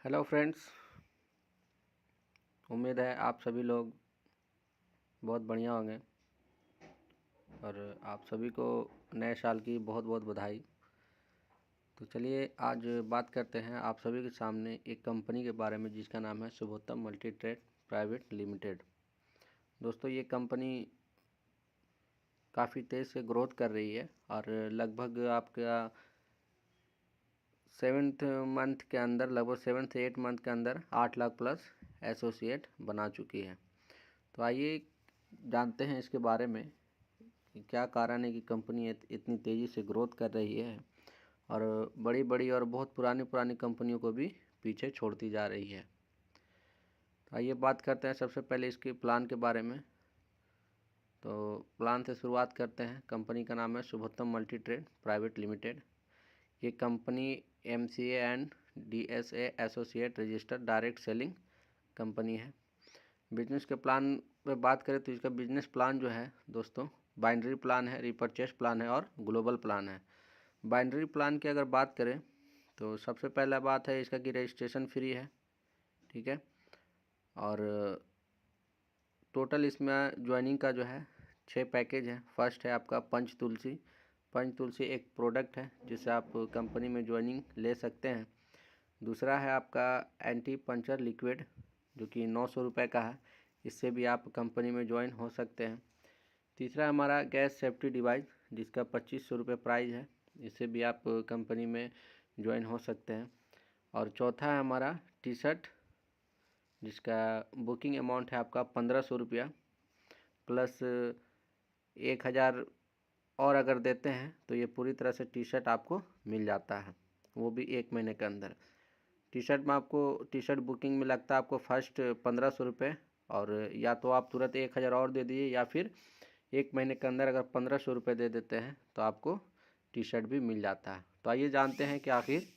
Hello friends, उम्मीद है आप सभी लोग बहुत बढ़िया होंगे और आप सभी को नए साल की बहुत बहुत बधाई। तो चलिए आज बात करते हैं आप सभी के सामने एक कंपनी के बारे में जिसका नाम है शुभोत्तम मल्टी ट्रेड प्राइवेट लिमिटेड। दोस्तों, ये कंपनी काफ़ी तेज़ से ग्रोथ कर रही है और लगभग आपका सेवन्थ मंथ के अंदर, लगभग 7 से 8 मंथ के अंदर 8 लाख प्लस एसोसिएट बना चुकी है। तो आइए जानते हैं इसके बारे में कि क्या कारण है कि कंपनी इतनी तेज़ी से ग्रोथ कर रही है और बड़ी बड़ी और बहुत पुरानी पुरानी कंपनियों को भी पीछे छोड़ती जा रही है। तो आइए बात करते हैं सबसे पहले इसके प्लान के बारे में। तो प्लान से शुरुआत करते हैं। कंपनी का नाम है शुभोत्तम मल्टी ट्रेड प्राइवेट लिमिटेड। ये company MCA and DSA associate registered direct selling company है। बिजनेस के प्लान पे बात करें तो इसका बिजनेस प्लान जो है दोस्तों, बाइनरी प्लान है, रिपर्चेस प्लान है और ग्लोबल प्लान है। बाइनरी प्लान की अगर बात करें तो सबसे पहला बात है इसका कि रजिस्ट्रेशन फ्री है, ठीक है। और टोटल इसमें ज्वाइनिंग का जो है 6 पैकेज है। फर्स्ट है आपका पंच तुलसी। पंच तुलसी एक प्रोडक्ट है जिससे आप कंपनी में ज्वाइनिंग ले सकते हैं। दूसरा है आपका एंटी पंचर लिक्विड जो कि 900 रुपये का है, इससे भी आप कंपनी में ज्वाइन हो सकते हैं। तीसरा हमारा गैस सेफ्टी डिवाइस जिसका 2500 रुपये प्राइस है, इससे भी आप कंपनी में ज्वाइन हो सकते हैं। और चौथा है हमारा टी शर्ट जिसका बुकिंग अमाउंट है आपका 1500 रुपया प्लस 1000 और अगर देते हैं तो ये पूरी तरह से टी शर्ट आपको मिल जाता है, वो भी 1 महीने के अंदर। टी शर्ट में आपको टी शर्ट बुकिंग में लगता है आपको फर्स्ट 1500 रुपये, और या तो आप तुरंत 1000 और दे दीजिए या फिर 1 महीने के अंदर अगर 1500 रुपये दे देते हैं तो आपको टी शर्ट भी मिल जाता है। तो आइए जानते हैं कि आखिर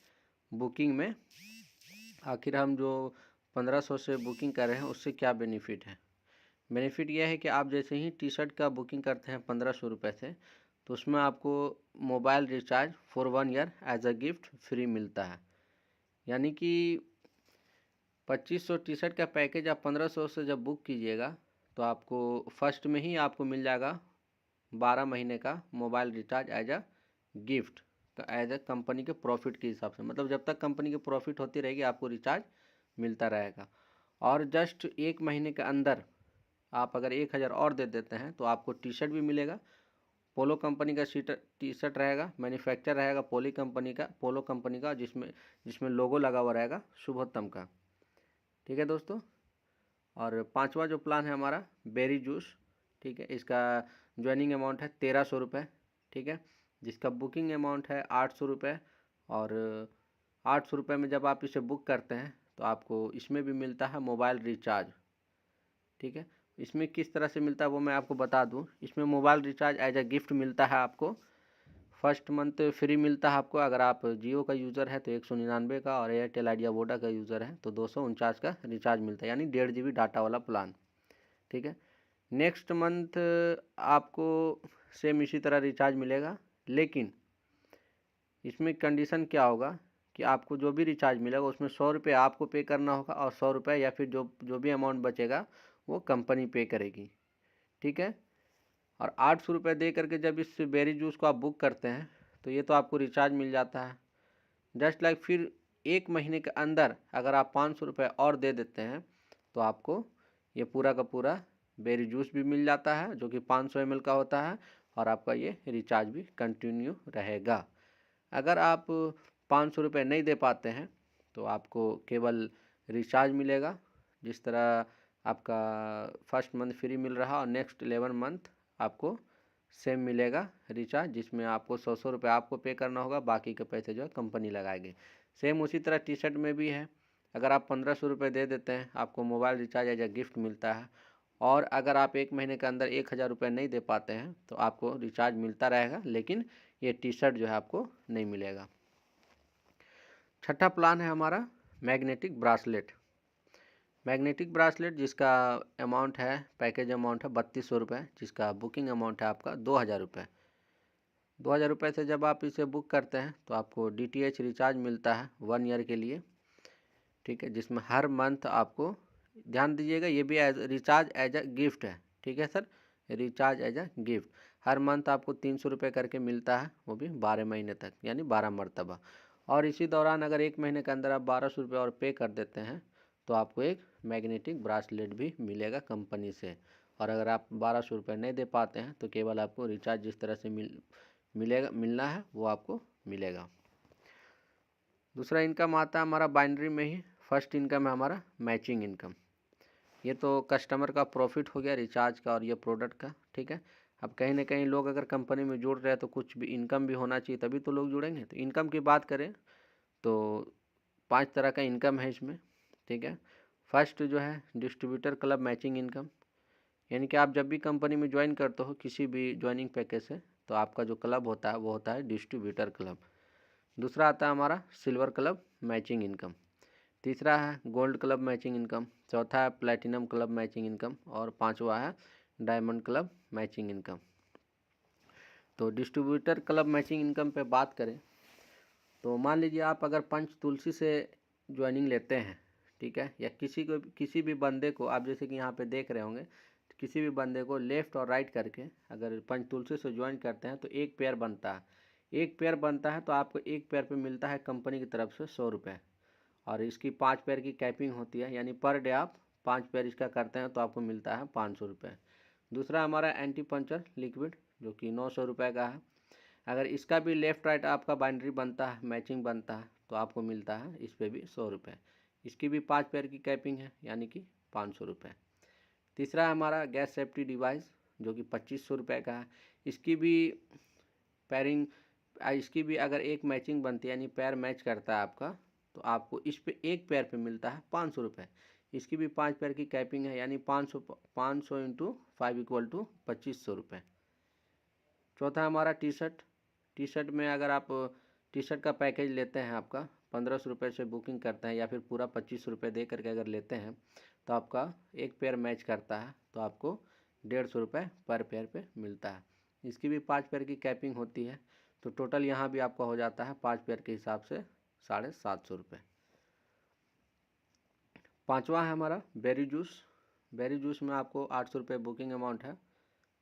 बुकिंग में हम जो 1500 से बुकिंग कर रहे हैं उससे क्या बेनिफिट है। बेनिफिट यह है कि आप जैसे ही टी शर्ट का बुकिंग करते हैं 1500 रुपये से, तो उसमें आपको mobile recharge for 1 year as a gift free मिलता है। यानी कि 2500 टी शर्ट का पैकेज आप 1500 से जब बुक कीजिएगा तो आपको फर्स्ट में ही आपको मिल जाएगा 12 महीने का mobile recharge as a gift, as a company के प्रॉफिट के हिसाब से। मतलब जब तक कंपनी की प्रॉफिट होती रहेगी आपको रिचार्ज मिलता रहेगा। और जस्ट 1 महीने के अंदर आप अगर 1000 और दे देते हैं तो आपको टी शर्ट भी मिलेगा। पोलो कंपनी का टी शर्ट रहेगा, मैन्युफैक्चर रहेगा पोलो कंपनी का जिसमें जिसमें लोगो लगा हुआ रहेगा शुभोत्तम का, ठीक है दोस्तों। और पांचवा जो प्लान है हमारा बेरी जूस, ठीक है। इसका ज्वाइनिंग अमाउंट है 1300 रुपये, ठीक है, जिसका बुकिंग अमाउंट है 800 रुपये। और 800 रुपये में जब आप इसे बुक करते हैं तो आपको इसमें भी मिलता है मोबाइल रिचार्ज, ठीक है। इसमें किस तरह से मिलता है वो मैं आपको बता दूं। इसमें mobile recharge as a gift मिलता है आपको। फर्स्ट मंथ फ्री मिलता है आपको अगर आप जियो का यूज़र है तो 199 का, और एयरटेल आइडिया वोडा का यूज़र है तो 249 का रिचार्ज मिलता है, यानी 1.5 GB डाटा वाला प्लान, ठीक है। नेक्स्ट मंथ आपको सेम इसी तरह रिचार्ज मिलेगा, लेकिन इसमें कंडीशन क्या होगा कि आपको जो भी रिचार्ज मिलेगा उसमें 100 रुपये आपको पे करना होगा और 100 रुपये या फिर जो भी अमाउंट बचेगा वो कंपनी पे करेगी, ठीक है। और 800 रुपये दे करके जब इस बेरी जूस को आप बुक करते हैं तो ये तो आपको रिचार्ज मिल जाता है। जस्ट लाइक फिर 1 महीने के अंदर अगर आप 500 रुपये और दे देते हैं तो आपको ये पूरा का पूरा बेरी जूस भी मिल जाता है जो कि 500 ml का होता है, और आपका ये रिचार्ज भी कंटिन्यू रहेगा। अगर आप 500 रुपये नहीं दे पाते हैं तो आपको केवल रिचार्ज मिलेगा, जिस तरह आपका फर्स्ट मंथ फ्री मिल रहा और नेक्स्ट 11 मंथ आपको सेम मिलेगा रिचार्ज, जिसमें आपको 100 रुपये आपको पे करना होगा, बाकी के पैसे जो है कंपनी लगाएगी। सेम उसी तरह टी शर्ट में भी है। अगर आप 1500 रुपये दे देते हैं आपको mobile recharge as a gift मिलता है, और अगर आप 1 महीने के अंदर 1000 रुपये नहीं दे पाते हैं तो आपको रिचार्ज मिलता रहेगा, लेकिन ये टी शर्ट जो है आपको नहीं मिलेगा। छठा प्लान है हमारा मैग्नेटिक ब्रासलेट। मैग्नेटिक ब्रासलेट जिसका अमाउंट है, पैकेज अमाउंट है 3200 रुपये, जिसका बुकिंग अमाउंट है आपका 2000 रुपये। 2000 रुपये से जब आप इसे बुक करते हैं तो आपको DTH रिचार्ज मिलता है 1 ईयर के लिए, ठीक है, जिसमें हर मंथ आपको, ध्यान दीजिएगा, ये भी रिचार्ज एज अ गिफ्ट है। ठीक है sir, recharge as a gift हर मंथ आपको 300 रुपये करके मिलता है, वो भी 12 महीने तक, यानी 12 मरतबा। और इसी दौरान अगर 1 महीने के अंदर आप 1200 रुपये और पे कर देते हैं तो आपको एक मैग्नेटिक ब्रासलेट भी मिलेगा कंपनी से। और अगर आप 1200 रुपये नहीं दे पाते हैं तो केवल आपको रिचार्ज जिस तरह से मिलना है वो आपको मिलेगा। दूसरा इनकम आता है हमारा बाइनरी में ही। फर्स्ट इनकम है हमारा मैचिंग इनकम। ये तो कस्टमर का प्रॉफिट हो गया रिचार्ज का और ये प्रोडक्ट का। ठीक है, अब कहीं ना कहीं लोग अगर कंपनी में जुड़ रहे हैं तो कुछ भी इनकम भी होना चाहिए, तभी तो लोग जुड़ेंगे। तो इनकम की बात करें तो 5 तरह का इनकम है इसमें। ठीक है, फर्स्ट जो है डिस्ट्रीब्यूटर क्लब मैचिंग इनकम, यानी कि आप जब भी कंपनी में ज्वाइन करते हो किसी भी ज्वाइनिंग पैकेज से, तो आपका जो क्लब होता है वो होता है डिस्ट्रीब्यूटर क्लब। दूसरा आता है हमारा सिल्वर क्लब मैचिंग इनकम। तीसरा है गोल्ड क्लब मैचिंग इनकम। चौथा है प्लैटिनम क्लब मैचिंग इनकम। और पांचवा है डायमंड क्लब मैचिंग इनकम। तो डिस्ट्रीब्यूटर क्लब मैचिंग इनकम पे बात करें तो मान लीजिए आप अगर पंच तुलसी से ज्वाइनिंग लेते हैं, ठीक है, या किसी भी बंदे को, आप जैसे कि यहाँ पे देख रहे होंगे, किसी भी बंदे को लेफ़्ट और राइट करके अगर पंच तुलसी से ज्वाइन करते हैं तो एक पेयर बनता है। एक पेयर बनता है तो आपको एक पेयर पे मिलता है कंपनी की तरफ से 100 रुपये। और इसकी 5 पेयर की कैपिंग होती है, यानी पर डे आप 5 पेयर इसका करते हैं तो आपको मिलता है 500 रुपये। दूसरा हमारा एंटी पंचर लिक्विड, जो कि 900 रुपये का है। अगर इसका भी लेफ़्ट राइट आपका बाइंड्री बनता है, मैचिंग बनता है, तो आपको मिलता है इस पर भी 100 रुपये। इसकी भी 5 पेयर की कैपिंग है, यानी कि 500 रुपये। तीसरा है हमारा गैस सेफ्टी डिवाइस, जो कि 2500 रुपये का है। इसकी भी पैरिंग, इसकी भी अगर एक मैचिंग बनती है, यानी पैर मैच करता है आपका, तो आपको इस पे एक पैर पे मिलता है 500 रुपये। इसकी भी 5 पैर की कैपिंग है, यानी 500 इंटू 5 इक्वल टू 2500 रुपये। चौथा हमारा टी शर्ट। टी शर्ट में अगर आप टी शर्ट का पैकेज लेते हैं, आपका 1500 रुपये से बुकिंग करते हैं या फिर पूरा 2500 रुपये दे करके अगर लेते हैं, तो आपका एक पेयर मैच करता है तो आपको 150 रुपये पर पेयर पे मिलता है। इसकी भी 5 पेयर की कैपिंग होती है, तो टोटल यहाँ भी आपका हो जाता है 5 पेयर के हिसाब से 750 रुपये। पाँचवा है हमारा बेरी जूस। बेरी जूस में आपको 800 रुपये बुकिंग अमाउंट है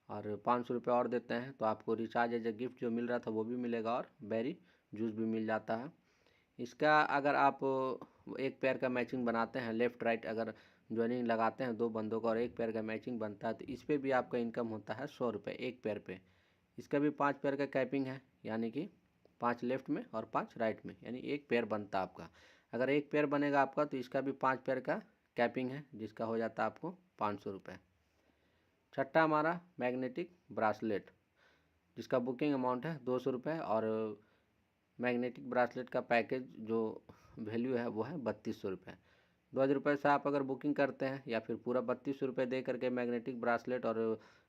और 500 रुपये और देते हैं तो आपको रिचार्ज एज ए गिफ्ट जो मिल रहा था वो भी मिलेगा और बेरी जूस भी मिल जाता है। इसका अगर आप एक पेयर का मैचिंग बनाते हैं, लेफ़्ट राइट अगर ज्वाइनिंग लगाते हैं दो बंदों का और एक पेयर का मैचिंग बनता है, तो इस पर भी आपका इनकम होता है 100 रुपये एक पेयर पे। इसका भी 5 पेयर का कैपिंग है, यानी कि 5 लेफ्ट में और 5 राइट में, यानी एक पेयर बनता है आपका। अगर एक पेयर बनेगा आपका तो इसका भी 5 पेयर का कैपिंग है, जिसका हो जाता है आपको 500 रुपये। छठा हमारा मैग्नेटिक ब्रासलेट, जिसका बुकिंग अमाउंट है 200 रुपये और मैग्नेटिक ब्रासलेट का पैकेज जो वैल्यू है वो है 3200 रुपये। 2000 रुपये से आप अगर बुकिंग करते हैं या फिर पूरा 3200 रुपये दे करके मैग्नेटिक ब्रासलेट और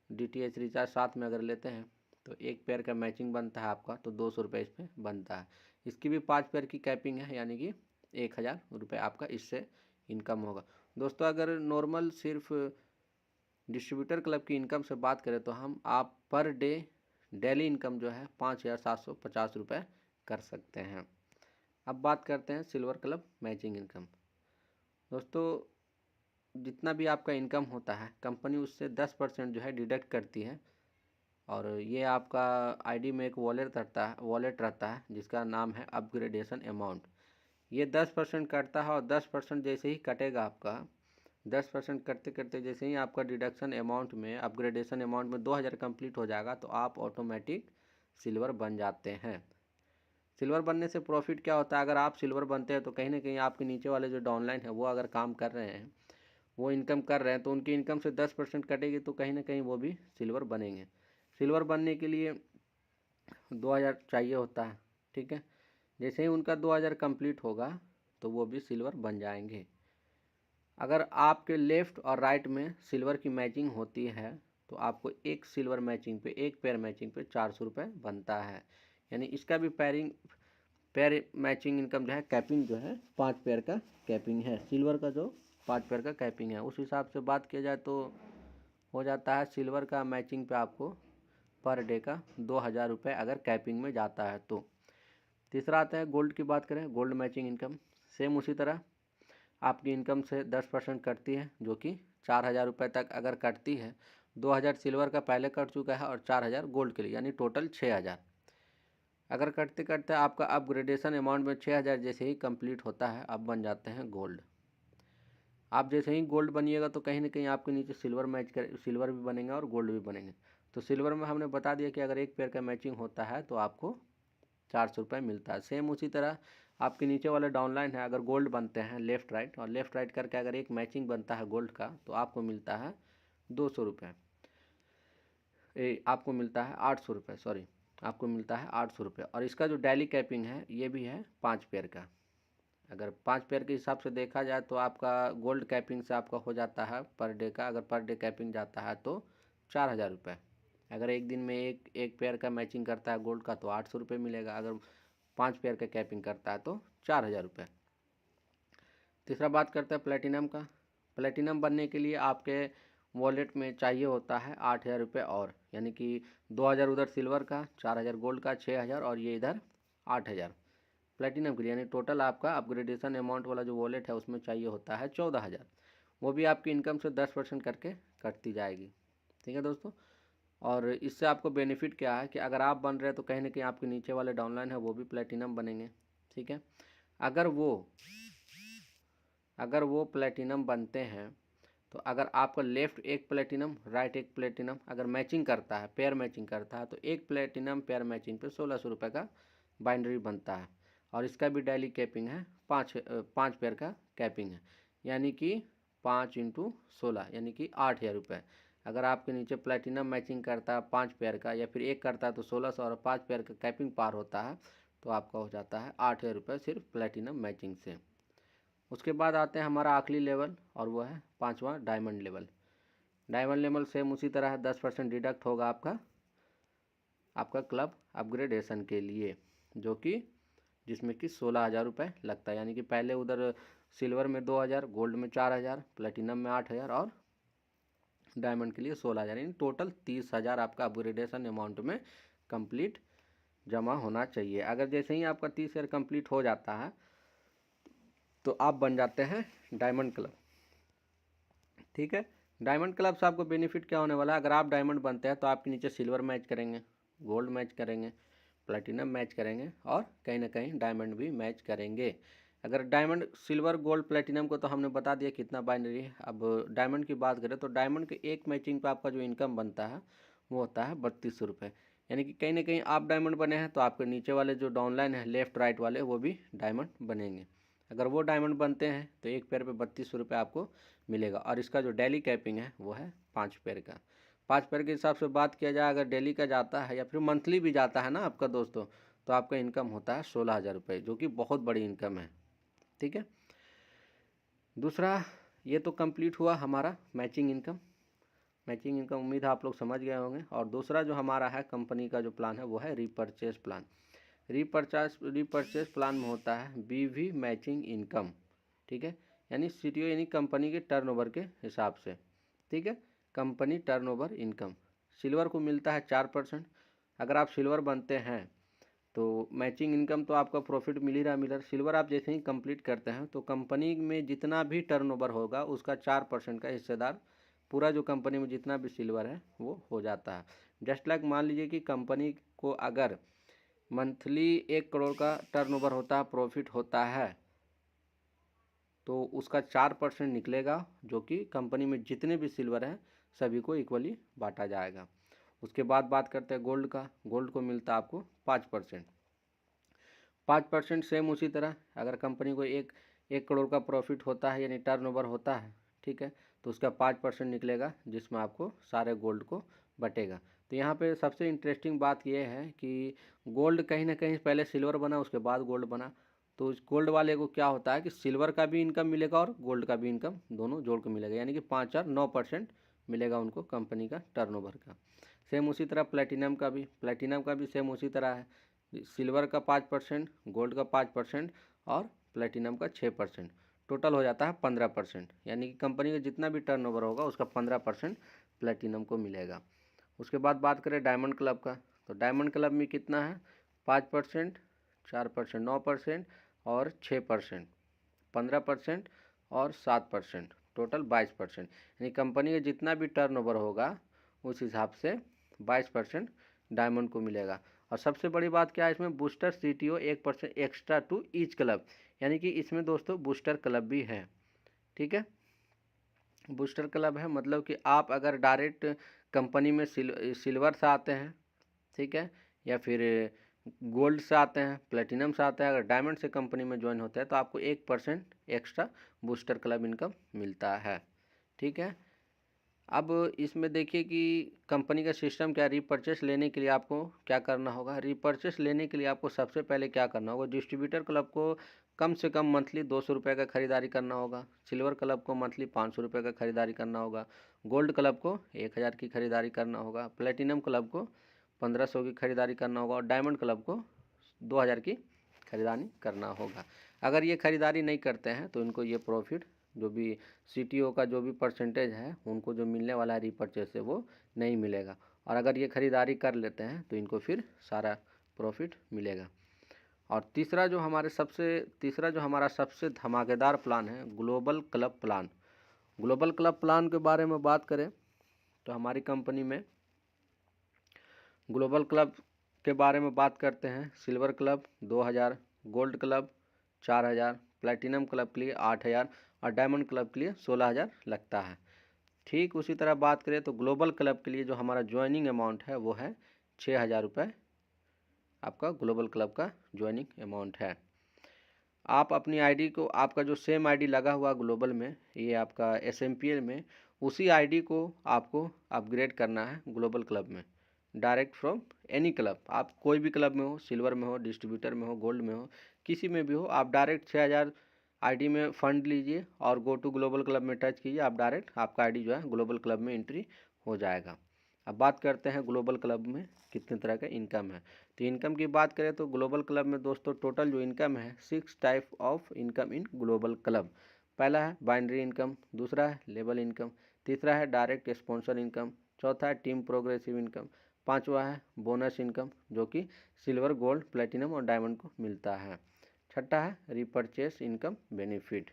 DTH रिचार्ज साथ में अगर लेते हैं तो एक पेयर का मैचिंग बनता है आपका, तो 200 रुपये इस पर बनता है। इसकी भी 5 पेयर की कैपिंग है, यानी कि 1000 रुपये आपका इससे इनकम होगा। दोस्तों अगर नॉर्मल सिर्फ डिस्ट्रीब्यूटर क्लब की इनकम से बात करें तो आप पर डे डेली इनकम जो है 5750 रुपये कर सकते हैं। अब बात करते हैं सिल्वर क्लब मैचिंग इनकम। दोस्तों जितना भी आपका इनकम होता है कंपनी उससे 10% जो है डिडक्ट करती है, और ये आपका आईडी में एक वॉलेट रहता है जिसका नाम है अपग्रेडेशन अमाउंट। ये 10% कटता है और 10% जैसे ही कटेगा आपका, 10% करते करते जैसे ही आपका डिडक्शन अमाउंट में, अपग्रेडेशन अमाउंट में 2000 कंप्लीट हो जाएगा तो आप ऑटोमेटिक सिल्वर बन जाते हैं। सिल्वर बनने से प्रॉफिट क्या होता है, अगर आप सिल्वर बनते हैं तो कहीं ना कहीं आपके नीचे वाले जो डाउनलाइन है वो अगर काम कर रहे हैं, वो इनकम कर रहे हैं, तो उनकी इनकम से 10% कटेगी तो कहीं ना कहीं वो भी सिल्वर बनेंगे। सिल्वर बनने के लिए 2000 चाहिए होता है, ठीक है। जैसे ही उनका 2000 कंप्लीट होगा तो वो भी सिल्वर बन जाएंगे। अगर आपके लेफ़्ट और राइट में सिल्वर की मैचिंग होती है तो आपको एक सिल्वर मैचिंग पे, एक पेयर मैचिंग पे 400 रुपये बनता है। यानी इसका भी पेयर मैचिंग इनकम जो है, कैपिंग जो है 5 पेयर का कैपिंग है। सिल्वर का जो 5 पेयर का कैपिंग है उस हिसाब से बात किया जाए तो हो जाता है सिल्वर का मैचिंग पे आपको पर डे का 2000 रुपये अगर कैपिंग में जाता है तो। तीसरा आता है गोल्ड की बात करें, गोल्ड मैचिंग इनकम। सेम उसी तरह आपकी इनकम से 10% कटती है, जो कि 4,000 रुपये तक अगर कटती है। 2,000 सिल्वर का पहले कट चुका है और 4,000 गोल्ड के लिए, यानी टोटल 6,000। अगर कटते कटते आपका अपग्रेडेशन अमाउंट में 6,000 जैसे ही कंप्लीट होता है, आप बन जाते हैं गोल्ड। आप जैसे ही गोल्ड बनिएगा तो कहीं ना कहीं आपके नीचे सिल्वर मैच कर, सिल्वर भी बनेंगे और गोल्ड भी बनेंगे। तो सिल्वर में हमने बता दिया कि अगर एक पेयर का मैचिंग होता है तो आपको 400 रुपये मिलता है। सेम उसी तरह आपके नीचे वाले डाउनलाइन है, अगर गोल्ड बनते हैं लेफ़्ट राइट और लेफ़्ट राइट करके अगर एक मैचिंग बनता है गोल्ड का तो आपको मिलता है 200 रुपये, आपको मिलता है 800 रुपये, सॉरी, आपको मिलता है 800 रुपये। और इसका जो डेली कैपिंग है ये भी है 5 पेयर का। अगर 5 पेयर के हिसाब से देखा जाए तो आपका गोल्ड कैपिंग से आपका हो जाता है पर डे का, अगर पर डे कैपिंग जाता है तो 4,000 रुपये। अगर एक दिन में एक पेयर का मैचिंग करता है गोल्ड का तो 800 रुपये मिलेगा। अगर 5 पेयर का कैपिंग करता है तो 4,000 रुपये। तीसरा बात करते हैं प्लेटिनम का। प्लेटिनम बनने के लिए आपके वॉलेट में चाहिए होता है 8,000 रुपये और, यानी कि 2,000 उधर सिल्वर का, 4,000 गोल्ड का, 6,000 और ये इधर 8,000 प्लेटिनम के लिए, यानी टोटल आपका अपग्रेडेशन अमाउंट वाला जो वॉलेट है उसमें चाहिए होता है 14,000। वो भी आपकी इनकम से 10% करके कटती जाएगी। ठीक है दोस्तों। और इससे आपको बेनिफिट क्या है कि अगर आप बन रहे हैं तो कहीं ना कहीं आपके नीचे वाले डाउनलाइन है वो भी प्लेटिनम बनेंगे। ठीक है। अगर वो प्लेटिनम बनते हैं तो अगर आपका लेफ़्ट एक प्लेटिनम राइट एक प्लेटिनम अगर मैचिंग करता है, पेयर मैचिंग करता है, तो एक प्लेटिनम पेयर मैचिंग पे 1,600 रुपये का बाइंड्री बनता है। और इसका भी डेली कैपिंग है, पाँच पेयर का कैपिंग है, यानी कि 5 × 16 यानी कि 8,000 रुपये। अगर आपके नीचे प्लेटिनम मैचिंग करता है 5 पेयर का, या फिर एक करता है तो 1,600 और 5 पेयर का कैपिंग पार होता है तो आपका हो जाता है 8,000 रुपये सिर्फ प्लेटिनम मैचिंग से। उसके बाद आते हैं हमारा आखिरी लेवल और वो है 5वां diamond level. Diamond level same उसी तरह है, 10% डिडक्ट होगा आपका क्लब अपग्रेडेशन के लिए, जो कि जिसमें कि 16,000 रुपये लगता है। यानी कि पहले उधर सिल्वर में 2,000, गोल्ड में 4,000, प्लेटिनम में 8,000 और डायमंड के लिए 16,000, यानी टोटल 30,000 आपका अपग्रेडेशन अमाउंट में कंप्लीट जमा होना चाहिए। अगर जैसे ही आपका 30 ईयर कंप्लीट हो जाता है तो आप बन जाते हैं डायमंड क्लब। ठीक है। डायमंड क्लब से आपको बेनिफिट क्या होने वाला है, अगर आप डायमंड बनते हैं तो आपके नीचे सिल्वर मैच करेंगे, गोल्ड मैच करेंगे, प्लेटिनम मैच करेंगे और कहीं ना कहीं डायमंड भी मैच करेंगे। अगर डायमंड सिल्वर गोल्ड प्लेटिनम को तो हमने बता दिया कितना बाइनरी है। अब डायमंड की बात करें तो डायमंड के एक मैचिंग पर आपका जो इनकम बनता है वो होता है 3,200 रुपये। यानी कि कहीं ना कहीं आप डायमंड बने हैं तो आपके नीचे वाले जो डाउनलाइन है लेफ्ट राइट वाले वो भी डायमंड बनेंगे। अगर वो डायमंड बनते हैं तो एक पेयर पे 3,200 रुपये आपको मिलेगा। और इसका जो डेली कैपिंग है वो है 5 पेयर का। 5 पेयर के हिसाब से बात किया जाए, अगर डेली का जाता है या फिर मंथली भी जाता है ना आपका दोस्तों, तो आपका इनकम होता है 16,000 रुपये, जो कि बहुत बड़ी इनकम है। ठीक है। दूसरा, ये तो कंप्लीट हुआ हमारा मैचिंग इनकम। मैचिंग इनकम उम्मीद है आप लोग समझ गए होंगे। और दूसरा जो हमारा है कंपनी का जो प्लान है वो है रीपर्चेज प्लान। रीपर्चेज प्लान में होता है बीवी मैचिंग इनकम। ठीक है। यानी सीटीओ यानी कंपनी के टर्नओवर के हिसाब से। ठीक है। कंपनी टर्नओवर इनकम सिल्वर को मिलता है 4%। अगर आप सिल्वर बनते हैं तो मैचिंग इनकम तो आपका प्रॉफिट मिल ही रहा। सिल्वर आप जैसे ही कंप्लीट करते हैं तो कंपनी में जितना भी टर्नओवर होगा उसका 4% का हिस्सेदार पूरा जो कंपनी में जितना भी सिल्वर है वो हो जाता है। जस्ट लाइक मान लीजिए कि कंपनी को अगर मंथली 1 करोड़ का टर्नओवर होता है, प्रॉफिट होता है, तो उसका 4% निकलेगा, जो कि कंपनी में जितने भी सिल्वर हैं सभी को इक्वली बांटा जाएगा। उसके बाद बात करते हैं गोल्ड का। गोल्ड को मिलता है आपको 5%। 5% सेम उसी तरह, अगर कंपनी को एक करोड़ का प्रॉफिट होता है यानी टर्नओवर होता है, ठीक है, तो उसका 5% निकलेगा, जिसमें आपको सारे गोल्ड को बटेगा। तो यहाँ पे सबसे इंटरेस्टिंग बात यह है कि गोल्ड कहीं ना कहीं पहले सिल्वर बना उसके बाद गोल्ड बना। तो उस गोल्ड वाले को क्या होता है कि सिल्वर का भी इनकम मिलेगा और गोल्ड का भी इनकम दोनों जोड़ कर मिलेगा, यानी कि 5 और 9% मिलेगा उनको कंपनी का टर्नओवर का। सेम उसी तरह प्लेटिनम का भी सेम उसी तरह है। सिल्वर का 5%, गोल्ड का 5% और प्लेटिनम का 6%, टोटल हो जाता है 15%। यानी कि कंपनी का जितना भी टर्नओवर होगा उसका 15% प्लेटिनम को मिलेगा। उसके बाद बात करें डायमंड क्लब का, तो डायमंड क्लब में कितना है, 5%, 4%, 9% और 6%, 15% और 7%, टोटल 22%। यानी कंपनी का जितना भी टर्नओवर होगा उस हिसाब से 22% डायमंड को मिलेगा। और सबसे बड़ी बात क्या है इसमें, booster CTO 1% extra to each club, यानी कि इसमें दोस्तों बूस्टर क्लब भी है। ठीक है, बूस्टर क्लब है मतलब कि आप अगर डायरेक्ट कंपनी में सिल्वर से आते हैं, ठीक है, या फिर गोल्ड से आते हैं, प्लेटिनम से आते हैं, अगर डायमंड से कंपनी में ज्वाइन होते हैं तो आपको 1% एक्स्ट्रा बूस्टर क्लब इनकम मिलता है। ठीक है, अब इसमें देखिए कि कंपनी का सिस्टम क्या, रीपर्चेस लेने के लिए आपको क्या करना होगा। रीपर्चेस लेने के लिए आपको सबसे पहले क्या करना होगा, डिस्ट्रीब्यूटर क्लब को कम से कम मंथली 200 रुपये का खरीदारी करना होगा, सिल्वर क्लब को मंथली 500 रुपये का खरीदारी करना होगा, गोल्ड क्लब को 1000 की खरीदारी करना होगा, प्लेटिनम क्लब को 1500 की खरीदारी करना होगा और डायमंड क्लब को 2000 की खरीदारी करना होगा। अगर ये खरीदारी नहीं करते हैं तो इनको ये प्रॉफिट जो भी CTO का जो भी परसेंटेज है उनको जो मिलने वाला है रीपर्चेस से वो नहीं मिलेगा। और अगर ये खरीदारी कर लेते हैं तो इनको फिर सारा प्रॉफिट मिलेगा। और तीसरा जो हमारा सबसे धमाकेदार प्लान है global club plan. Global club plan के बारे में बात करें तो हमारी कंपनी में ग्लोबल क्लब के बारे में बात करते हैं। Silver club 2000, gold club 4000, platinum club के लिए 8000 और डायमंड क्लब के लिए 16000 लगता है। ठीक उसी तरह बात करें तो ग्लोबल क्लब के लिए जो हमारा ज्वाइनिंग अमाउंट है वो है 6000 रुपये, आपका ग्लोबल क्लब का ज्वाइनिंग अमाउंट है। आप अपनी आईडी को, आपका जो सेम आईडी लगा हुआ ग्लोबल में, ये आपका SMPL में, उसी आईडी को आपको अपग्रेड करना है ग्लोबल क्लब में, डायरेक्ट फ्रॉम एनी क्लब। आप कोई भी क्लब में हो, सिल्वर में हो, डिस्ट्रीब्यूटर में हो, गोल्ड में हो, किसी में भी हो, आप डायरेक्ट 6000 आईडी में फंड लीजिए और गो टू ग्लोबल क्लब में टच कीजिए, आप डायरेक्ट आपका आईडी जो है ग्लोबल क्लब में एंट्री हो जाएगा। अब बात करते हैं ग्लोबल क्लब में कितने तरह का इनकम है। तो इनकम की बात करें तो ग्लोबल क्लब में दोस्तों टोटल जो इनकम है 6 type of income in global club. पहला है बाइनरी इनकम, दूसरा है लेवल इनकम, तीसरा है डायरेक्ट स्पॉन्सर इनकम, चौथा है टीम प्रोग्रेसिव इनकम, पांचवा है बोनस इनकम जो कि सिल्वर, गोल्ड, प्लेटिनम और डायमंड को मिलता है, छठा है रिपर्चेस इनकम बेनिफिट।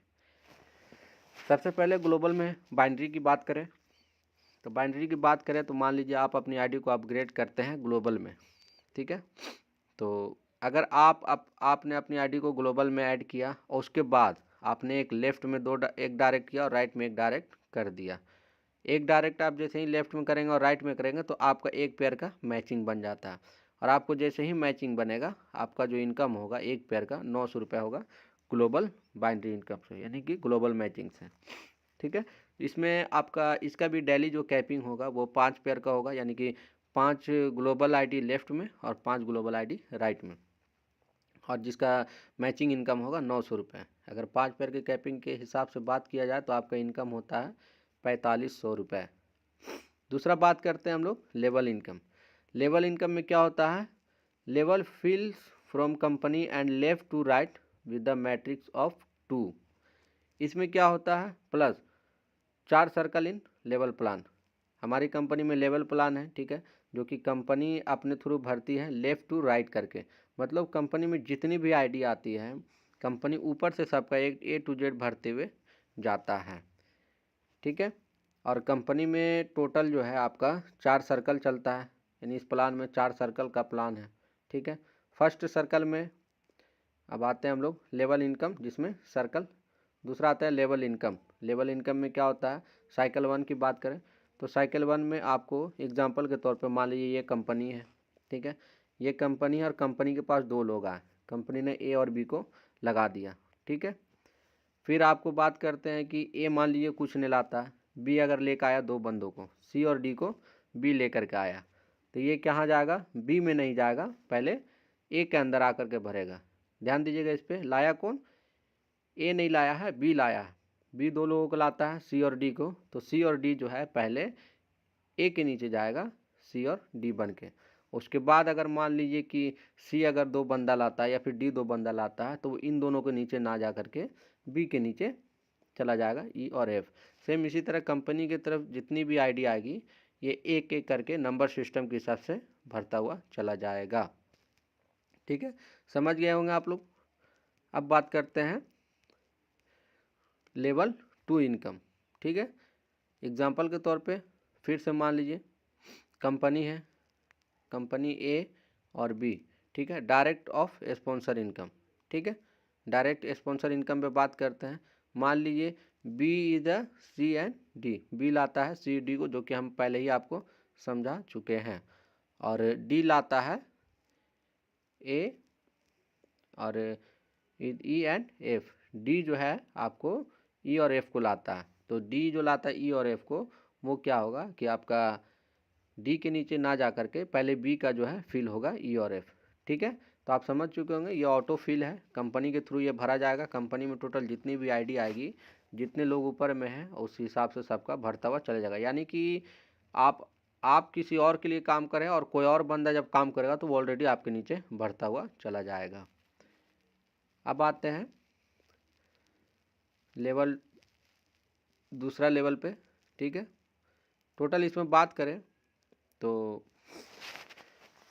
सबसे पहले ग्लोबल में बाइनरी की बात करें तो बाइनरी की बात करें तो मान लीजिए आप अपनी आईडी को अपग्रेड करते हैं ग्लोबल में, ठीक है। तो अगर आपने अपनी आईडी को ग्लोबल में ऐड किया और उसके बाद आपने एक लेफ्ट में एक डायरेक्ट किया और राइट में एक डायरेक्ट कर दिया। एक डायरेक्ट आप जैसे ही लेफ्ट में करेंगे और राइट में करेंगे तो आपका एक पेयर का मैचिंग बन जाता है और आपको जैसे ही मैचिंग बनेगा आपका जो इनकम होगा एक पेयर का 900 रुपये होगा ग्लोबल बाइनरी इनकम से, यानी कि ग्लोबल मैचिंग से। ठीक है, इसमें आपका इसका भी डेली जो कैपिंग होगा वो 5 पेयर का होगा, यानी कि 5 ग्लोबल आईडी लेफ्ट में और 5 ग्लोबल आईडी राइट में, और जिसका मैचिंग इनकम होगा 900 रुपये। अगर 5 पेयर के कैपिंग के हिसाब से बात किया जाए तो आपका इनकम होता है 4500 रुपये। दूसरा बात करते हैं हम लोग लेवल इनकम। लेवल इनकम में क्या होता है, level fills from company and left to right with the matrix of 2। इसमें क्या होता है, plus 4 circle in level plan. हमारी कंपनी में लेवल प्लान है, ठीक है, जो कि कंपनी अपने थ्रू भरती है लेफ़्ट टू राइट करके। मतलब कंपनी में जितनी भी आईडी आती है कंपनी ऊपर से सबका एक A to Z भरते हुए जाता है, ठीक है। और कंपनी में टोटल जो है आपका 4 सर्कल चलता है, यानी इस प्लान में 4 सर्कल का प्लान है, ठीक है। फर्स्ट सर्कल में अब आते हैं हम लोग लेवल इनकम, जिसमें सर्कल दूसरा आता है लेवल इनकम। लेवल इनकम में क्या होता है, साइकिल 1 की बात करें तो साइकिल 1 में आपको एग्जांपल के तौर पे मान लीजिए ये कंपनी है, ठीक है, ये कंपनी है और कंपनी के पास 2 लोग आए, कंपनी ने A और B को लगा दिया, ठीक है। फिर आपको बात करते हैं कि A मान लीजिए कुछ नहीं लाता है, B अगर लेकर आया 2 बंदों को, C और D को B लेकर के आया, तो ये कहाँ जाएगा, B में नहीं जाएगा, पहले A के अंदर आकर के भरेगा। ध्यान दीजिएगा इस पर, लाया कौन, A नहीं लाया है, B लाया है। B 2 लोगों को लाता है, C और D को, तो C और D जो है पहले A के नीचे जाएगा C और D बन के। उसके बाद अगर मान लीजिए कि C अगर 2 बंदा लाता है या फिर D 2 बंदा लाता है तो वो इन दोनों के नीचे ना जा करके B के नीचे चला जाएगा, E और F। सेम इसी तरह कंपनी की तरफ जितनी भी आईडी आएगी ये एक एक करके नंबर सिस्टम के हिसाब से भरता हुआ चला जाएगा, ठीक है। समझ गए होंगे आप लोग। अब बात करते हैं लेवल 2 इनकम। ठीक है, एग्जाम्पल के तौर पे फिर से मान लीजिए कंपनी है, कंपनी ए और बी। ठीक है, डायरेक्ट ऑफ स्पॉन्सर इनकम। ठीक है, डायरेक्ट स्पॉन्सर इनकम पे बात करते हैं। मान लीजिए B is the C and D, B लाता है सी डी को, जो कि हम पहले ही आपको समझा चुके हैं, और डी लाता है ए और ई एंड एफ। डी जो है आपको ई और एफ को लाता है, तो डी जो लाता है ई और एफ को, वो क्या होगा कि आपका डी के नीचे ना जा करके पहले बी का जो है फिल होगा ई और एफ। ठीक है, तो आप समझ चुके होंगे ये ऑटो फिल है, कंपनी के थ्रू ये भरा जाएगा। कंपनी में टोटल जितनी भी आईडी आएगी, जितने लोग ऊपर में हैं, उस हिसाब से सबका भरता हुआ चला जाएगा। यानी कि आप किसी और के लिए काम करें और कोई और बंदा जब काम करेगा तो वो ऑलरेडी आपके नीचे भरता हुआ चला जाएगा। अब आते हैं लेवल, दूसरा लेवल पे। ठीक है, टोटल इसमें बात करें तो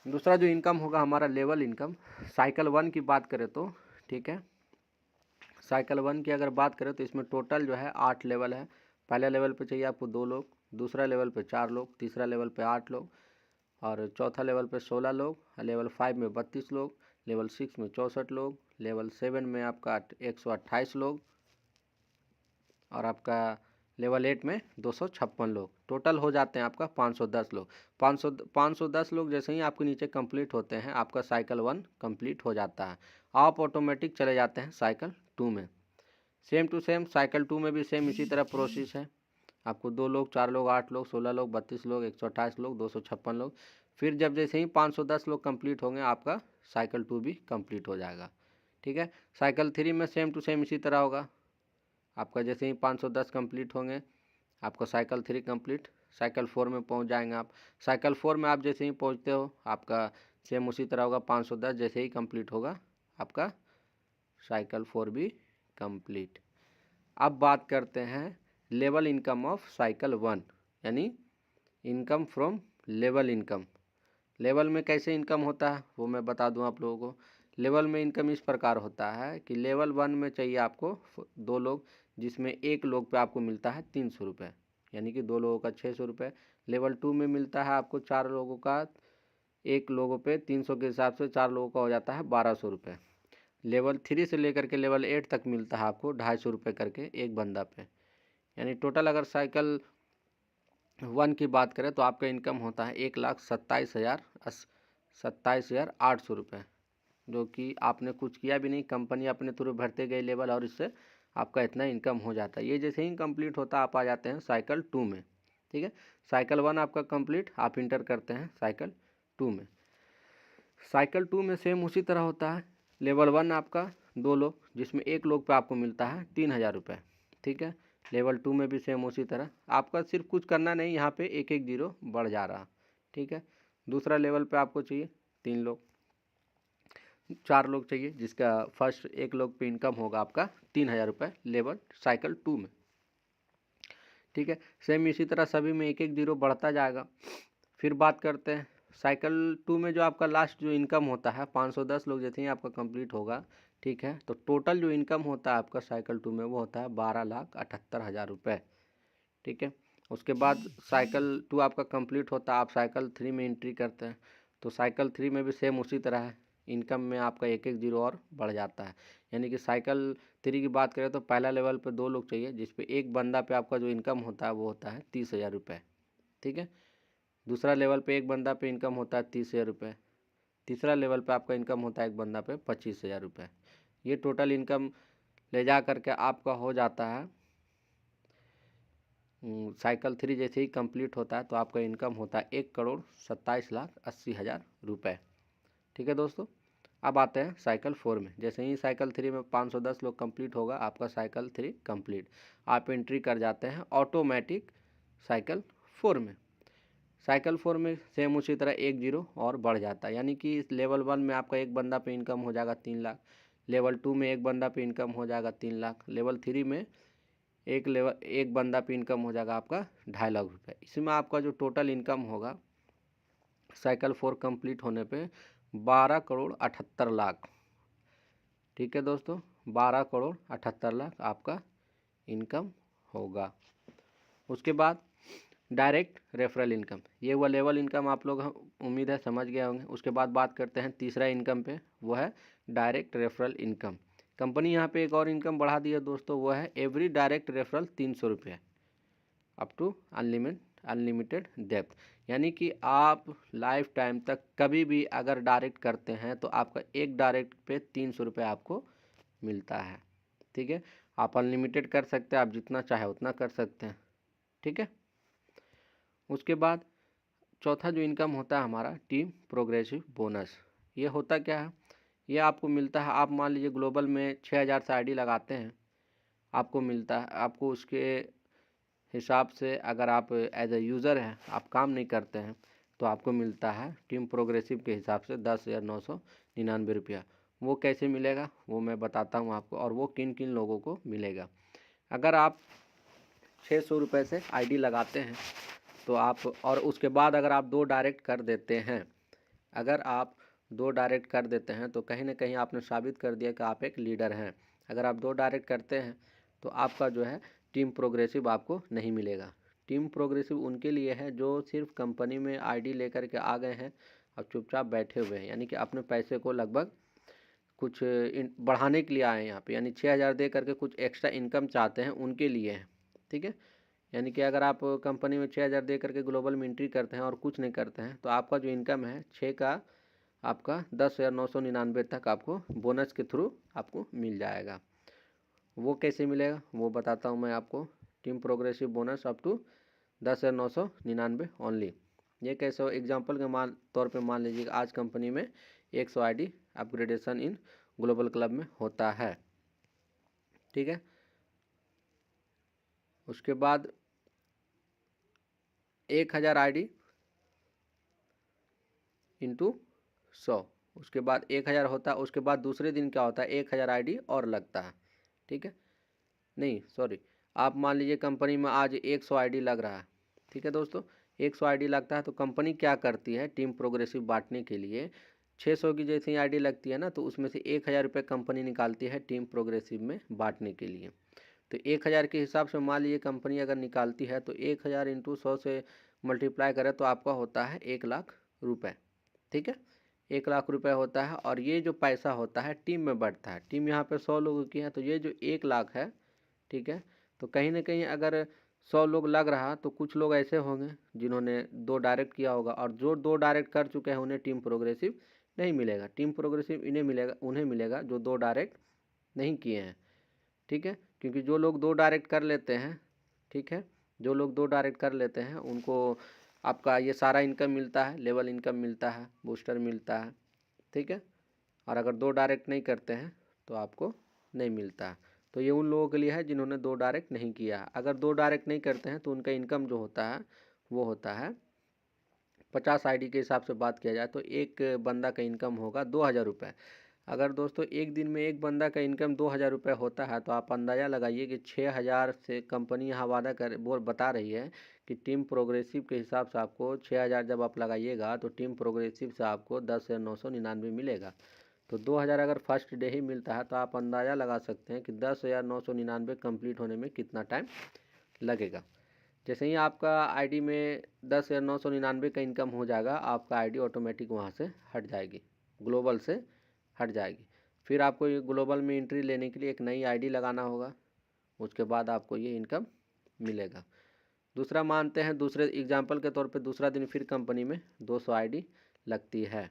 दूसरा जो इनकम होगा हमारा लेवल इनकम, साइकिल 1 की बात करें तो, ठीक है, साइकिल 1 की अगर बात करें तो इसमें टोटल जो है 8 लेवल है। पहले लेवल पे चाहिए आपको 2 लोग, दूसरा लेवल पे 4 लोग, तीसरा लेवल पे 8 लोग, और चौथा लेवल पे 16 लोग, लेवल 5 में 32 लोग, लेवल 6 में 64 लोग, लेवल 7 में आपका 128 लोग, और आपका लेवल 8 में 256 लोग। टोटल हो जाते हैं आपका 510 लोग। 510 लोग जैसे ही आपके नीचे कंप्लीट होते हैं, आपका साइकिल 1 कंप्लीट हो जाता है। आप ऑटोमेटिक चले जाते हैं साइकिल 2 में। सेम टू सेम साइकिल 2 में भी सेम इसी तरह प्रोसेस है। आपको 2 लोग, 4 लोग, 8 लोग, 16 लोग, 32 लोग, 128 लोग, 256 लोग। फिर जब जैसे ही 510 लोग कंप्लीट होंगे, आपका साइकिल 2 भी कंप्लीट हो जाएगा। ठीक है, साइकिल 3 में सेम टू सेम इसी तरह होगा। आपका जैसे ही 510 कंप्लीट होंगे, आपका साइकिल 3 कंप्लीट। साइकिल 4 में पहुंच जाएंगे आप। साइकिल 4 में आप जैसे ही पहुंचते हो, आपका सेम उसी तरह होगा। 510 जैसे ही कंप्लीट होगा, आपका साइकिल 4 भी कंप्लीट। अब बात करते हैं लेवल इनकम ऑफ साइकिल 1, यानी income from level income. Level में कैसे इनकम होता है वो मैं बता दूं आप लोगों को। लेवल में इनकम इस प्रकार होता है कि लेवल 1 में चाहिए आपको 2 लोग, जिसमें एक लोग पे आपको मिलता है 300 रुपये, यानी कि 2 लोगों का 600 रुपये। लेवल 2 में मिलता है आपको 4 लोगों का, एक लोगों पे 300 के हिसाब से 4 लोगों का हो जाता है 1200 रुपये। लेवल 3 से लेकर के लेवल 8 तक मिलता है आपको 250 रुपये करके एक बंदा पे। यानी टोटल अगर साइकिल 1 की बात करें तो आपका इनकम होता है 1,27,800 रुपये, जो कि आपने कुछ किया भी नहीं, कंपनी अपने थ्रू भरते गए लेवल, और इससे आपका इतना इनकम हो जाता है। ये जैसे ही कंप्लीट होता है, आप आ जाते हैं साइकिल 2 में। ठीक है, साइकिल 1 आपका कंप्लीट, आप इंटर करते हैं साइकिल 2 में। साइकिल 2 में सेम उसी तरह होता है। लेवल 1 आपका 2 लोग, जिसमें एक लोग पे आपको मिलता है 3,000 रुपये। ठीक है, लेवल 2 में भी सेम उसी तरह, आपका सिर्फ कुछ करना नहीं, यहाँ पे एक एक जीरो बढ़ जा रहा। ठीक है, दूसरा लेवल पे आपको चाहिए 3 लोग, 4 लोग चाहिए, जिसका फर्स्ट एक लोग पे इनकम होगा आपका 3,000 रुपये लेवल साइकिल 2 में। ठीक है, सेम इसी तरह सभी में एक एक जीरो बढ़ता जाएगा। फिर बात करते हैं साइकिल 2 में जो आपका लास्ट जो इनकम होता है 510 लोग जैसे ही आपका कंप्लीट होगा। ठीक है, तो टोटल जो इनकम होता है आपका साइकिल 2 में वो होता है 12,78,000 रुपये। ठीक है, उसके बाद साइकिल 2 आपका कंप्लीट होता है, आप साइकिल 3 में एंट्री करते हैं। तो साइकिल 3 में भी सेम उसी तरह है, इनकम में आपका एक एक जीरो और बढ़ जाता है। यानी कि साइकिल 3 की बात करें तो पहला लेवल पे 2 लोग चाहिए, जिसपे एक बंदा पे आपका जो इनकम होता है वो होता है 30,000 रुपये। ठीक है, दूसरा लेवल पे एक बंदा पे इनकम होता है 30,000 रुपये, तीसरा लेवल पे आपका इनकम होता है एक बंदा पे 25,000 रुपये। ये टोटल इनकम ले जा करके आपका हो जाता है साइकिल 3 जैसे ही कंप्लीट होता है तो आपका इनकम होता है 1,27,80,000 रुपये। ठीक है दोस्तों, अब आते हैं साइकिल 4 में। जैसे ही साइकिल 3 में 510 लोग कंप्लीट होगा, आपका साइकिल 3 कंप्लीट, आप एंट्री कर जाते हैं ऑटोमेटिक साइकिल 4 में। साइकिल 4 में सेम उसी तरह एक जीरो और बढ़ जाता है, यानी कि लेवल 1 में आपका एक बंदा पे इनकम हो जाएगा 3 लाख, लेवल 2 में एक बंदा पे इनकम हो जाएगा 3 लाख, लेवल 3 में एक बंदा पे इनकम हो जाएगा आपका 2.5 लाख रुपये। इसमें आपका जो टोटल इनकम होगा साइकिल 4 कंप्लीट होने पे 12,78,00,000। ठीक है दोस्तों, 12,78,00,000 आपका इनकम होगा। उसके बाद डायरेक्ट रेफरल इनकम, ये वो लेवल इनकम आप लोग उम्मीद है समझ गए होंगे। उसके बाद बात करते हैं तीसरा इनकम पे, वो है डायरेक्ट रेफरल इनकम। कंपनी यहाँ पे एक और इनकम बढ़ा दी है दोस्तों, वो है एवरी डायरेक्ट रेफरल 300 रुपये अप टू अनलिमिटेड डेप्थ। यानी कि आप लाइफ टाइम तक कभी भी अगर डायरेक्ट करते हैं तो आपका एक डायरेक्ट पे 300 रुपये आपको मिलता है। ठीक है, आप अनलिमिटेड कर सकते हैं, आप जितना चाहे उतना कर सकते हैं। ठीक है, उसके बाद चौथा जो इनकम होता है हमारा टीम प्रोग्रेसिव बोनस। ये होता क्या है, ये आपको मिलता है, आप मान लीजिए ग्लोबल में 6000 से आईडी लगाते हैं, आपको मिलता है, आपको उसके हिसाब से अगर आप एज ए यूज़र हैं, आप काम नहीं करते हैं, तो आपको मिलता है टीम प्रोग्रेसिव के हिसाब से 10,999 रुपया। वो कैसे मिलेगा वो मैं बताता हूँ आपको, और वो किन किन लोगों को मिलेगा। अगर आप 600 रुपये से आईडी लगाते हैं तो आप, और उसके बाद अगर आप 2 डायरेक्ट कर देते हैं, अगर आप 2 डायरेक्ट कर देते हैं तो कहीं ना कहीं आपने साबित कर दिया कि आप एक लीडर हैं। अगर आप 2 डायरेक्ट करते हैं तो आपका जो है टीम प्रोग्रेसिव आपको नहीं मिलेगा। टीम प्रोग्रेसिव उनके लिए है जो सिर्फ कंपनी में आईडी लेकर के आ गए हैं और चुपचाप बैठे हुए हैं, यानी कि अपने पैसे को लगभग कुछ बढ़ाने के लिए आए हैं यहाँ पे, यानी 6000 दे करके कुछ एक्स्ट्रा इनकम चाहते हैं, उनके लिए है। ठीक है, यानी कि अगर आप कंपनी में 6000 दे करके ग्लोबल में एंट्री करते हैं और कुछ नहीं करते हैं तो आपका जो इनकम है 6 का आपका 10,999 तक आपको बोनस के थ्रू आपको मिल जाएगा। वो कैसे मिलेगा वो बताता हूँ मैं आपको। Team progressive bonus up to 10,999 only. ये कैसे हो, एग्जाम्पल के तौर पे मान लीजिए आज कंपनी में 100 ID upgradation in global club में होता है। ठीक है, उसके बाद 1000 आईडी इंटू 100, उसके बाद 1000 होता है। उसके बाद दूसरे दिन क्या होता है, 1000 आईडी और लगता है। ठीक है, नहीं सॉरी, आप मान लीजिए कंपनी में आज 100 आईडी लग रहा है। ठीक है दोस्तों, 100 आईडी लगता है तो कंपनी क्या करती है, टीम प्रोग्रेसिव बांटने के लिए 600 की जैसी आईडी लगती है ना, तो उसमें से 1000 रुपये कंपनी निकालती है टीम प्रोग्रेसिव में बांटने के लिए। तो 1000 के हिसाब से मान लीजिए कंपनी अगर निकालती है तो 1000 इंटू 100 से मल्टीप्लाई करें तो आपका होता है 1,00,000 रुपये। ठीक है, 1,00,000 रुपये होता है, और ये जो पैसा होता है टीम में बढ़ता है। टीम यहाँ पे 100 लोगों की है, तो ये जो 1,00,000 है, ठीक है, तो कहीं ना कहीं अगर 100 लोग लग रहा तो कुछ लोग ऐसे होंगे जिन्होंने 2 डायरेक्ट किया होगा, और जो 2 डायरेक्ट कर चुके हैं उन्हें टीम प्रोग्रेसिव नहीं मिलेगा। टीम प्रोग्रेसिव उन्हें मिलेगा जो 2 डायरेक्ट नहीं किए हैं। ठीक है, क्योंकि जो लोग 2 डायरेक्ट कर लेते हैं, ठीक है, जो लोग 2 डायरेक्ट कर लेते हैं उनको आपका ये सारा इनकम मिलता है, लेवल इनकम मिलता है, बूस्टर मिलता है। ठीक है, और अगर 2 डायरेक्ट नहीं करते हैं तो आपको नहीं मिलता है। तो ये उन लोगों के लिए है जिन्होंने 2 डायरेक्ट नहीं किया है। अगर 2 डायरेक्ट नहीं करते हैं तो उनका इनकम जो होता है वो होता है 50 आईडी के हिसाब से बात किया जाए तो एक बंदा का इनकम होगा 2,000 रुपये। अगर दोस्तों एक दिन में एक बंदा का इनकम 2,000 रुपये होता है तो आप अंदाज़ा लगाइए कि 6,000 से कंपनी यहाँ वादा कर वो बता रही है कि टीम प्रोग्रेसिव के हिसाब से आपको 6,000 जब आप लगाइएगा तो टीम प्रोग्रेसिव से आपको 10,999 मिलेगा। तो 2,000 अगर फर्स्ट डे ही मिलता है तो आप अंदाज़ा लगा सकते हैं कि 10,999 कंप्लीट होने में कितना टाइम लगेगा। जैसे ही आपका आईडी में 10,999 का इनकम हो जाएगा, आपका आईडी ऑटोमेटिक वहाँ से हट जाएगी, ग्लोबल से हट जाएगी। फिर आपको ये ग्लोबल में एंट्री लेने के लिए एक नई आईडी लगाना होगा, उसके बाद आपको ये इनकम मिलेगा। दूसरा मानते हैं, दूसरे एग्जांपल के तौर पे दूसरा दिन फिर कंपनी में 200 आईडी लगती है,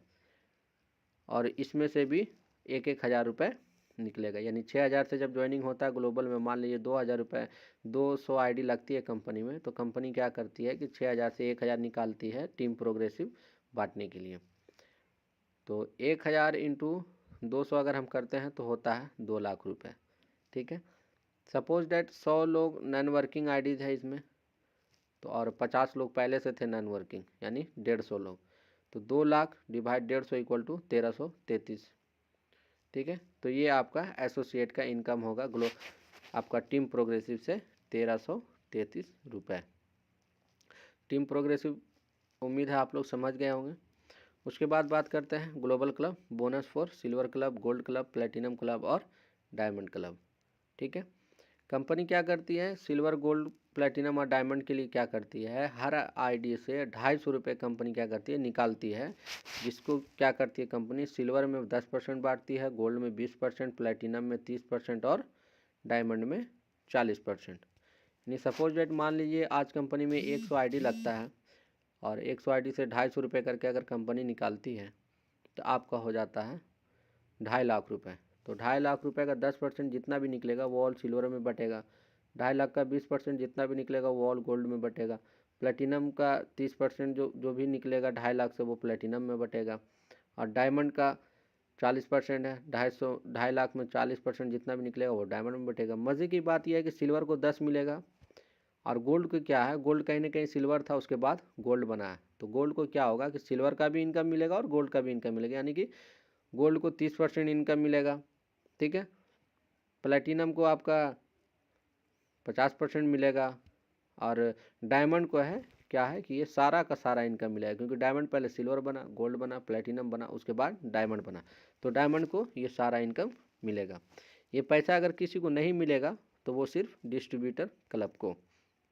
और इसमें से भी 1,000 रुपये निकलेगा। यानी 6,000 से जब ज्वाइनिंग होता है ग्लोबल में, मान लीजिए 2,000 रुपये 200 आईडी लगती है कंपनी में, तो कंपनी क्या करती है कि 6,000 से 1,000 निकालती है टीम प्रोग्रेसिव बांटने के लिए। तो 1,000 इंटू 200 अगर हम करते हैं तो होता है 2,00,000 रुपये। ठीक है, सपोज डैट 100 लोग नॉन वर्किंग आईडीज़ है इसमें, तो और 50 लोग पहले से थे नॉन वर्किंग, यानी 150 लोग, तो 2,00,000 डिवाइड 150 इक्वल टू 1333। ठीक है, तो ये आपका एसोसिएट का इनकम होगा आपका टीम प्रोग्रेसिव से 1333 रुपये। टीम प्रोग्रेसिव उम्मीद है आप लोग समझ गए होंगे। उसके बाद बात करते हैं global club bonus for silver club, gold club, platinum club और डायमंड क्लब। ठीक है, कंपनी क्या करती है, सिल्वर, गोल्ड, प्लेटिनम और डायमंड के लिए क्या करती है, हर आईडी से 250 रुपये कंपनी क्या करती है, निकालती है। जिसको क्या करती है कंपनी, सिल्वर में 10% बांटती है, गोल्ड में 20%, प्लेटिनम में 30% और डायमंड में 40%। यानी सपोज डेट मान लीजिए आज कंपनी में 100 आईडी लगता है और 100 आईडी से 250 रुपये करके अगर कंपनी निकालती है तो आपका हो जाता है 2.5 लाख रुपए। तो 2.5 लाख रुपए का 10% जितना भी निकलेगा वो ऑल सिल्वर में बटेगा। 2.5 लाख का 20% जितना भी निकलेगा वो ऑल गोल्ड में बटेगा। प्लेटिनम का 30% जो भी निकलेगा 2.5 लाख से वो प्लेटिनम में बटेगा। और डायमंड का 40% है, 2.5 लाख में 40% जितना भी निकलेगा वो डायमंड में बटेगा। मज़े की बात यह है कि सिल्वर को 10 मिलेगा और गोल्ड को क्या है, गोल्ड कहीं ना कहीं सिल्वर था उसके बाद गोल्ड बना है, तो गोल्ड को क्या होगा कि सिल्वर का भी इनकम मिलेगा और गोल्ड का भी इनकम मिलेगा, यानी कि गोल्ड को 30% इनकम मिलेगा, ठीक है। प्लेटिनम को आपका 50% मिलेगा और डायमंड को है क्या है कि ये सारा का सारा इनकम मिलेगा, क्योंकि डायमंड पहले सिल्वर बना, गोल्ड बना, प्लेटिनम बना, उसके बाद डायमंड बना, तो डायमंड को ये सारा इनकम मिलेगा। ये पैसा अगर किसी को नहीं मिलेगा तो वो सिर्फ डिस्ट्रीब्यूटर क्लब को,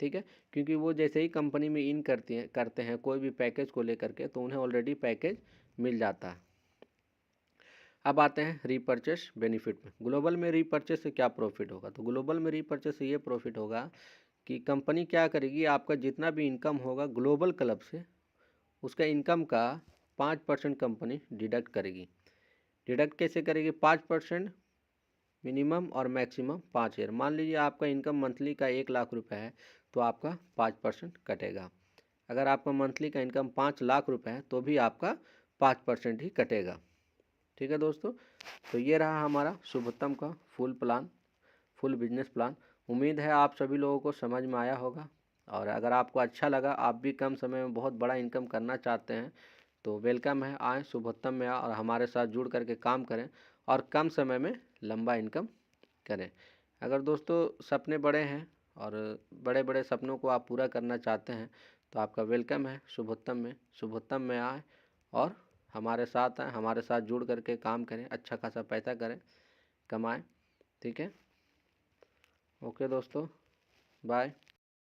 ठीक है, क्योंकि वो जैसे ही कंपनी में इन करते हैं कोई भी पैकेज को लेकर के तो उन्हें ऑलरेडी पैकेज मिल जाता है। अब आते हैं रीपर्चेस बेनिफिट में। ग्लोबल में रीपर्चेस से क्या प्रॉफिट होगा, तो ग्लोबल में रीपर्चेस से ये प्रॉफिट होगा कि कंपनी क्या करेगी, आपका जितना भी इनकम होगा ग्लोबल क्लब से उसका इनकम का 5% कंपनी डिडक्ट करेगी। डिडक्ट कैसे करेगी, 5% मिनिमम और मैक्सिमम 5 ईयर। मान लीजिए आपका इनकम मंथली का 1 लाख रुपए है तो आपका 5% कटेगा। अगर आपका मंथली का इनकम 5 लाख रुपए है तो भी आपका 5% ही कटेगा, ठीक है दोस्तों। तो ये रहा हमारा शुभोत्तम का फुल बिजनेस प्लान। उम्मीद है आप सभी लोगों को समझ में आया होगा, और अगर आपको अच्छा लगा, आप भी कम समय में बहुत बड़ा इनकम करना चाहते हैं तो वेलकम है, आएँ शुभोत्तम में और हमारे साथ जुड़ करके काम करें और कम समय में लंबा इनकम करें। अगर दोस्तों सपने बड़े हैं और बड़े बड़े सपनों को आप पूरा करना चाहते हैं तो आपका वेलकम है शुभोत्तम में आए और हमारे साथ आए, हमारे साथ जुड़ करके काम करें, अच्छा खासा पैसा करें, कमाएं, ठीक है। ओके दोस्तों, बाय।